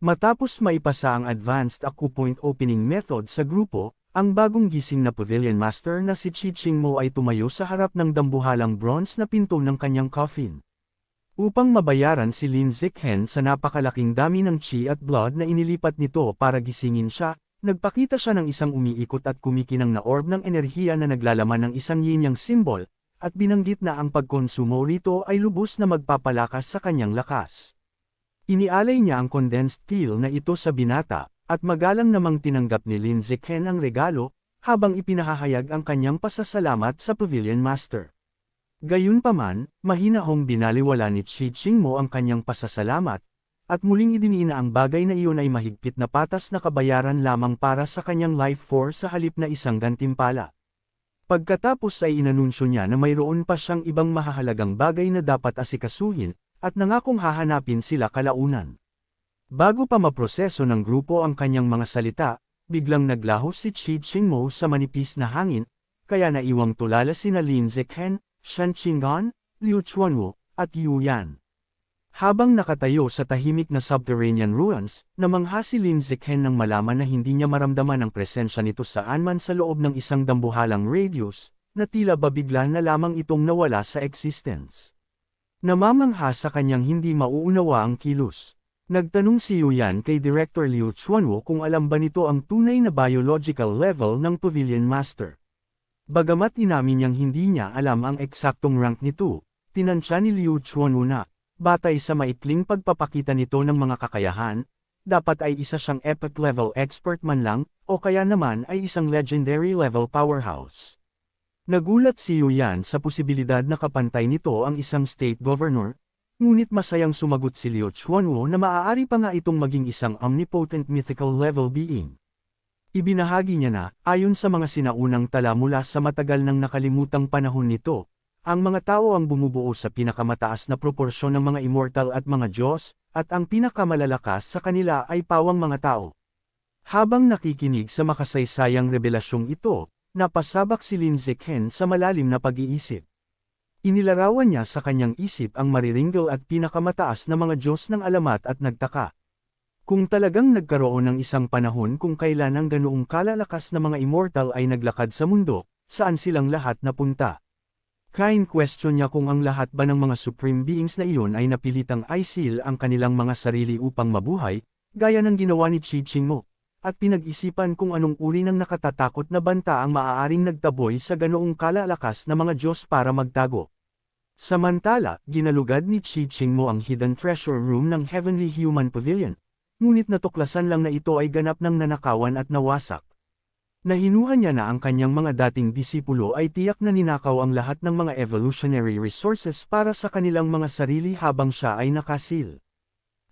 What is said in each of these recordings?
Matapos maipasa ang Advanced Acupoint Opening Method sa grupo, ang bagong gising na Pavilion Master na si Chi Chingmo ay tumayo sa harap ng dambuhalang bronze na pinto ng kanyang coffin. Upang mabayaran si Lin Zikhen sa napakalaking dami ng chi at blood na inilipat nito para gisingin siya, nagpakita siya ng isang umiikot at kumikinang na orb ng enerhiya na naglalaman ng isang yin-yang symbol, at binanggit na ang pagkonsumo rito ay lubos na magpapalakas sa kanyang lakas. Inialay niya ang condensed pill na ito sa binata, at magalang namang tinanggap ni Lin Zikhen ang regalo, habang ipinahahayag ang kanyang pasasalamat sa Pavilion Master. Gayunpaman, mahinahong binaliwala ni Chi Chingmo ang kanyang pasasalamat, at muling idiniin na ang bagay na iyon ay mahigpit na patas na kabayaran lamang para sa kanyang life force sa halip na isang gantimpala. Pagkatapos ay inanunsyo niya na mayroon pa siyang ibang mahahalagang bagay na dapat asikasuhin, at nangakong hahanapin sila kalaunan. Bago pa maproseso ng grupo ang kanyang mga salita, biglang naglaho si Chi Chingmo sa manipis na hangin, kaya naiwang tulala sina Lin Zikhen, Shen Qinggan, Liu Chuanwu, at Yu Yan. Habang nakatayo sa tahimik na subterranean ruins, namangha si Lin Zikhen nang malaman na hindi niya maramdaman ang presensya nito saan man sa loob ng isang dambuhalang radius, na tila ba bigla na lamang itong nawala sa existence. Namamangha sa kanyang hindi mauunawa ang kilos. Nagtanong si Yu Yan kay Director Liu Chuanwu kung alam ba nito ang tunay na biological level ng Pavilion Master. Bagamat inamin niyang hindi niya alam ang eksaktong rank nito, tinansya ni Liu Chuanwu na, batay sa maikling pagpapakita nito ng mga kakayahan, dapat ay isa siyang epic level expert man lang, o kaya naman ay isang legendary level powerhouse. Nagulat si Yu Yan sa posibilidad na kapantay nito ang isang state governor, ngunit masayang sumagot si Liu Chuanwu na maaari pa nga itong maging isang omnipotent mythical level being. Ibinahagi niya na, ayon sa mga sinaunang tala mula sa matagal nang nakalimutang panahon nito, ang mga tao ang bumubuo sa pinakamataas na proporsyon ng mga immortal at mga Diyos, at ang pinakamalalakas sa kanila ay pawang mga tao. Habang nakikinig sa makasaysayang revelasyong ito, napasabak si Lin Zikhen sa malalim na pag-iisip. Inilarawan niya sa kanyang isip ang mariringgel at pinakamataas na mga Diyos ng alamat at nagtaka. Kung talagang nagkaroon ng isang panahon kung kailan ang ganoong kalalakas na mga immortal ay naglakad sa mundo, saan silang lahat napunta? Question niya kung ang lahat ba ng mga supreme beings na iyon ay napilitang isil ang kanilang mga sarili upang mabuhay, gaya ng ginawa ni Chi Chingmo, at pinag-isipan kung anong uri ng nakatatakot na banta ang maaaring nagtaboy sa ganoong kalalakas na mga Diyos para magtago. Samantala, ginalugad ni Chi Chingmo ang hidden treasure room ng Heavenly Human Pavilion, ngunit natuklasan lang na ito ay ganap ng nanakawan at nawasak. Nahinuhan niya na ang kanyang mga dating disipulo ay tiyak na ninakaw ang lahat ng mga evolutionary resources para sa kanilang mga sarili habang siya ay nakasil.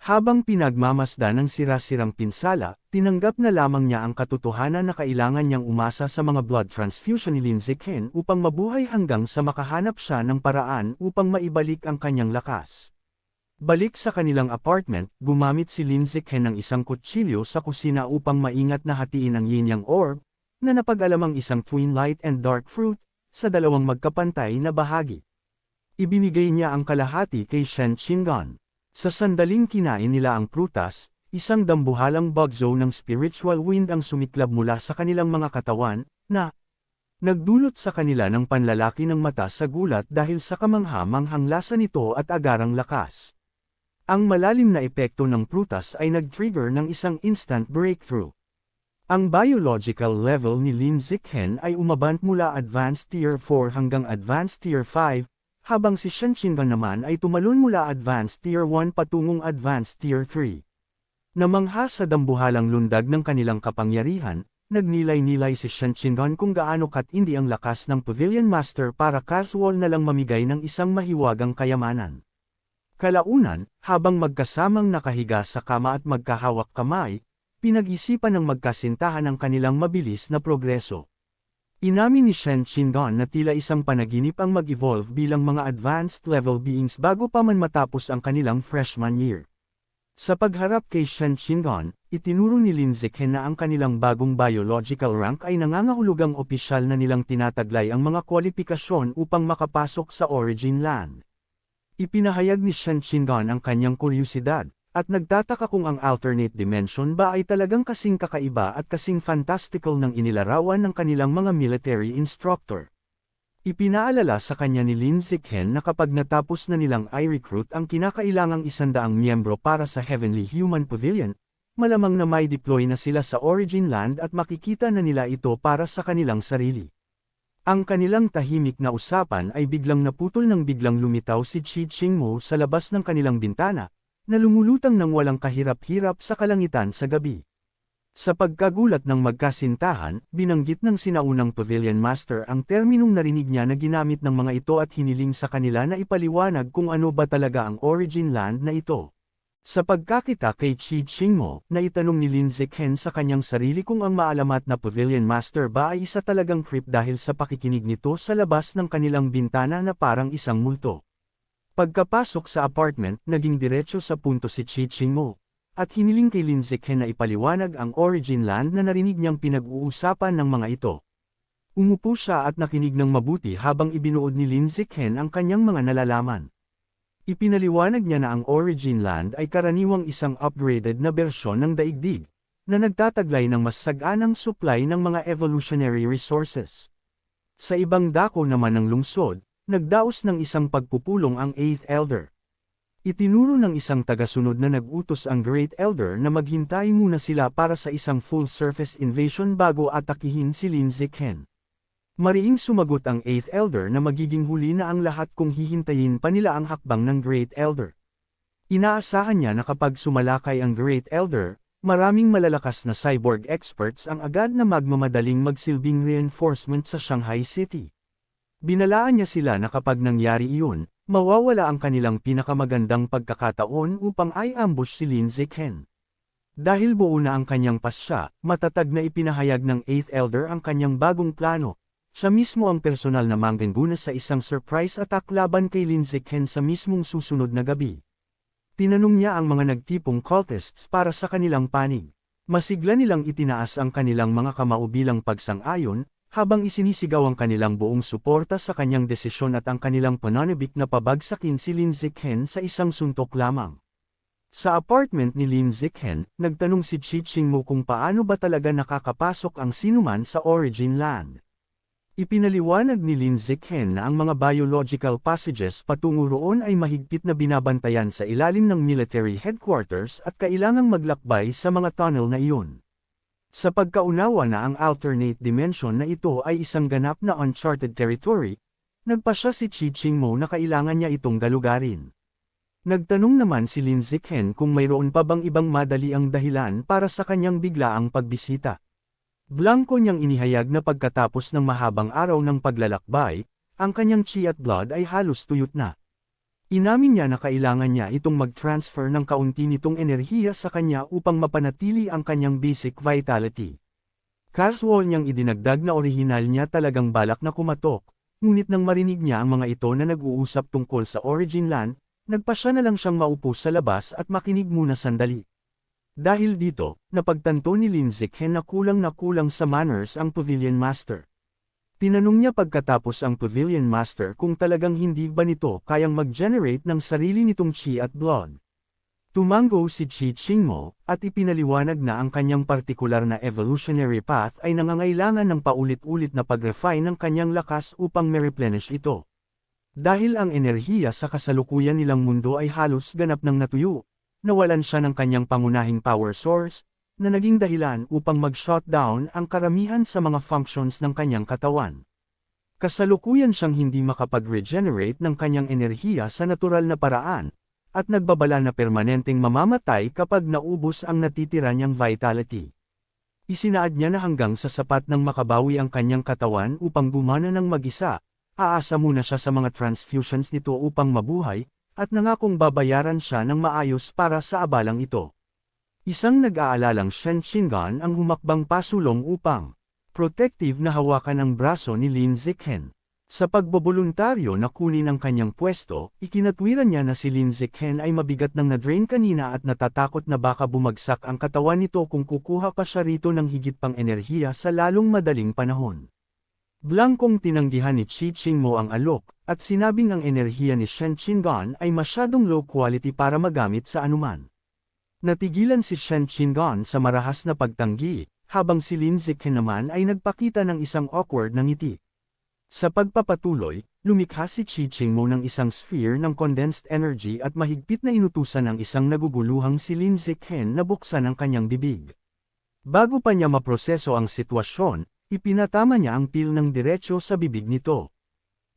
Habang pinagmamasdan ng sira-sirang pinsala, tinanggap na lamang niya ang katotohanan na kailangan niyang umasa sa mga blood transfusion ni Lin Zikhen upang mabuhay hanggang sa makahanap siya ng paraan upang maibalik ang kanyang lakas. Balik sa kanilang apartment, gumamit si Lin Zikhen ng isang kutsilyo sa kusina upang maingat na hatiin ang yin-yang orb, na napag-alamang isang twin light and dark fruit, sa dalawang magkapantay na bahagi. Ibinigay niya ang kalahati kay Shen Qinggan. Sa sandaling kinain nila ang prutas, isang dambuhalang bagzo ng spiritual wind ang sumiklab mula sa kanilang mga katawan, na nagdulot sa kanila ng panlalaki ng mata sa gulat dahil sa kamangha-manghang lasa nito at agarang lakas. Ang malalim na epekto ng prutas ay nag-trigger ng isang instant breakthrough. Ang biological level ni Lin Zikhen ay umabant mula Advanced Tier 4 hanggang Advanced Tier 5, habang si Shen Qinggan naman ay tumalon mula Advanced Tier 1 patungong Advanced Tier 3. Namangha sa dambuhalang lundag ng kanilang kapangyarihan, nagnilay-nilay si Shen Qinggan kung gaano katindi ang lakas ng Pavilion Master para casual na lang mamigay ng isang mahiwagang kayamanan. Kalaunan, habang magkasamang nakahiga sa kama at magkahawak kamay, pinag-isipan ng magkasintahan ang kanilang mabilis na progreso. Inamin ni Shen Qinggan na tila isang panaginip ang mag-evolve bilang mga advanced level beings bago pa man matapos ang kanilang freshman year. Sa pagharap kay Shen Qinggan, itinuro ni Lin Zikhen na ang kanilang bagong biological rank ay nangangahulugang opisyal na nilang tinataglay ang mga kwalipikasyon upang makapasok sa Origin Land. Ipinahayag ni Shen Qinggan ang kanyang kuryosidad, at nagtataka kung ang alternate dimension ba ay talagang kasing kakaiba at kasing fantastical ng inilarawan ng kanilang mga military instructor. Ipinaalala sa kanya ni Lin Zichen na kapag natapos na nilang i-recruit ang kinakailangang 100 miyembro para sa Heavenly Human Pavilion, malamang na may deploy na sila sa Origin Land at makikita na nila ito para sa kanilang sarili. Ang kanilang tahimik na usapan ay biglang naputol nang biglang lumitaw si Chi Chingmo sa labas ng kanilang bintana, na lumulutang ng walang kahirap-hirap sa kalangitan sa gabi. Sa pagkagulat ng magkasintahan, binanggit ng sinaunang Pavilion Master ang terminong narinig niya na ginamit ng mga ito at hiniling sa kanila na ipaliwanag kung ano ba talaga ang Origin Land na ito. Sa pagkakita kay Chi Chingmo, naitanong ni Lin Zichen sa kanyang sarili kung ang maalamat na Pavilion Master ba ay isa talagang creep dahil sa pakikinig nito sa labas ng kanilang bintana na parang isang multo. Pagkapasok sa apartment, naging diretso sa punto si Chi Chingmo, at hiniling kay Lin Zichen na ipaliwanag ang Origin Land na narinig niyang pinag-uusapan ng mga ito. Umupo siya at nakinig ng mabuti habang ibinuod ni Lin Zichen ang kanyang mga nalalaman. Ipinaliwanag niya na ang Origin Land ay karaniwang isang upgraded na bersyon ng daigdig, na nagtataglay ng mas saganang supply ng mga evolutionary resources. Sa ibang dako naman ng lungsod, nagdaos ng isang pagpupulong ang 8th Elder. Itinuro ng isang tagasunod na nag-utos ang Great Elder na maghintay muna sila para sa isang full-surface invasion bago atakihin si Lin Zichen. Mariing sumagot ang 8th Elder na magiging huli na ang lahat kung hihintayin pa nila ang hakbang ng Great Elder. Inaasahan niya na kapag sumalakay ang Great Elder, maraming malalakas na cyborg experts ang agad na magmamadaling magsilbing reinforcement sa Shanghai City. Binalaan niya sila na kapag nangyari iyon, mawawala ang kanilang pinakamagandang pagkakataon upang i-ambush si Lin Zichen. Dahil buo na ang kanyang pasya, matatag na ipinahayag ng 8th Elder ang kanyang bagong plano. Siya mismo ang personal na mangguna sa isang surprise attack laban kay Lin Zichen sa mismong susunod na gabi. Tinanong niya ang mga nagtipong cultists para sa kanilang panig. Masigla nilang itinaas ang kanilang mga kamao bilang pagsang-ayon, habang isinisigaw ang kanilang buong suporta sa kanyang desisyon at ang kanilang pananabik na pabagsakin si Lin Zichen sa isang suntok lamang. Sa apartment ni Lin Zichen, nagtanong si Chi Chingmo kung paano ba talaga nakakapasok ang sinuman sa Origin Land. Ipinaliwanag ni Lin Zichen na ang mga biological passages patungo roon ay mahigpit na binabantayan sa ilalim ng military headquarters at kailangang maglakbay sa mga tunnel na iyon. Sa pagkaunawa na ang alternate dimension na ito ay isang ganap na uncharted territory, nagpasya si Chi Chingmo na kailangan niya itong galugarin. Nagtanong naman si Lin Zichen kung mayroon pa bang ibang madali ang dahilan para sa kanyang biglaang pagbisita. Blanco niyang inihayag na pagkatapos ng mahabang araw ng paglalakbay, ang kanyang chi at blood ay halos tuyot na. Inamin niya na kailangan niya itong mag-transfer ng kaunti nitong enerhiya sa kanya upang mapanatili ang kanyang basic vitality. Casual niyang idinagdag na orihinal niya talagang balak na kumatok, ngunit nang marinig niya ang mga ito na nag-uusap tungkol sa Origin Land, nagpasya na lang siyang maupo sa labas at makinig muna sandali. Dahil dito, napagtanto ni Lin Zichen na kulang sa manners ang Pavilion Master. Tinanong niya pagkatapos ang Pavilion Master kung talagang hindi ba nito kayang mag-generate ng sarili nitong chi at blood. Tumango si Chi Chingmo, at ipinaliwanag na ang kanyang partikular na evolutionary path ay nangangailangan ng paulit-ulit na pag-refine ng kanyang lakas upang ma-replenish ito. Dahil ang enerhiya sa kasalukuyan nilang mundo ay halos ganap ng natuyo, nawalan siya ng kanyang pangunahing power source, na naging dahilan upang mag-shutdown ang karamihan sa mga functions ng kanyang katawan. Kasalukuyan siyang hindi makapag-regenerate ng kanyang enerhiya sa natural na paraan, at nagbabala na permanenteng mamamatay kapag naubos ang natitira niyang vitality. Isinaad niya na hanggang sa sapat ng makabawi ang kanyang katawan upang gumana ng mag-isa, aasa muna siya sa mga transfusions nito upang mabuhay, at nangakong babayaran siya ng maayos para sa abalang ito. Isang nag-aalalang Shen Qinggan ang humakbang pasulong upang protective na hawakan ang braso ni Lin Zichen. Sa pagboboluntaryo na kunin ang kanyang pwesto, ikinatwiran niya na si Lin Zichen ay mabigat ng na-drain kanina at natatakot na baka bumagsak ang katawan nito kung kukuha pa siya rito ng higit pang enerhiya sa lalong madaling panahon. Blankong tinanggihan ni Chi Chingmo ang alok, at sinabing ang enerhiya ni Shen Qinggan ay masyadong low quality para magamit sa anuman. Natigilan si Shen Qingan sa marahas na pagtanggi, habang si Lin Ziqan naman ay nagpakita ng isang awkward na ngiti. Sa pagpapatuloy, lumikha si Qi Qingmo ng isang sphere ng condensed energy at mahigpit na inutusan ng isang naguguluhang si Lin Ziqan na buksan ang kanyang bibig. Bago pa niya maproseso ang sitwasyon, ipinatama niya ang pil ng diretsyo sa bibig nito.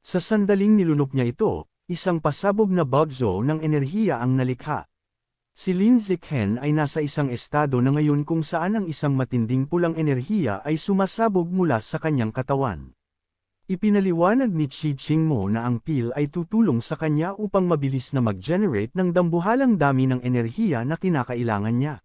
Sa sandaling nilunok niya ito, isang pasabog na bagzo ng enerhiya ang nalikha. Si Lin Ziqan ay nasa isang estado na ngayon kung saan ang isang matinding pulang enerhiya ay sumasabog mula sa kanyang katawan. Ipinaliwanag ni Qi Qingmo na ang pil ay tutulong sa kanya upang mabilis na mag-generate ng dambuhalang dami ng enerhiya na kinakailangan niya.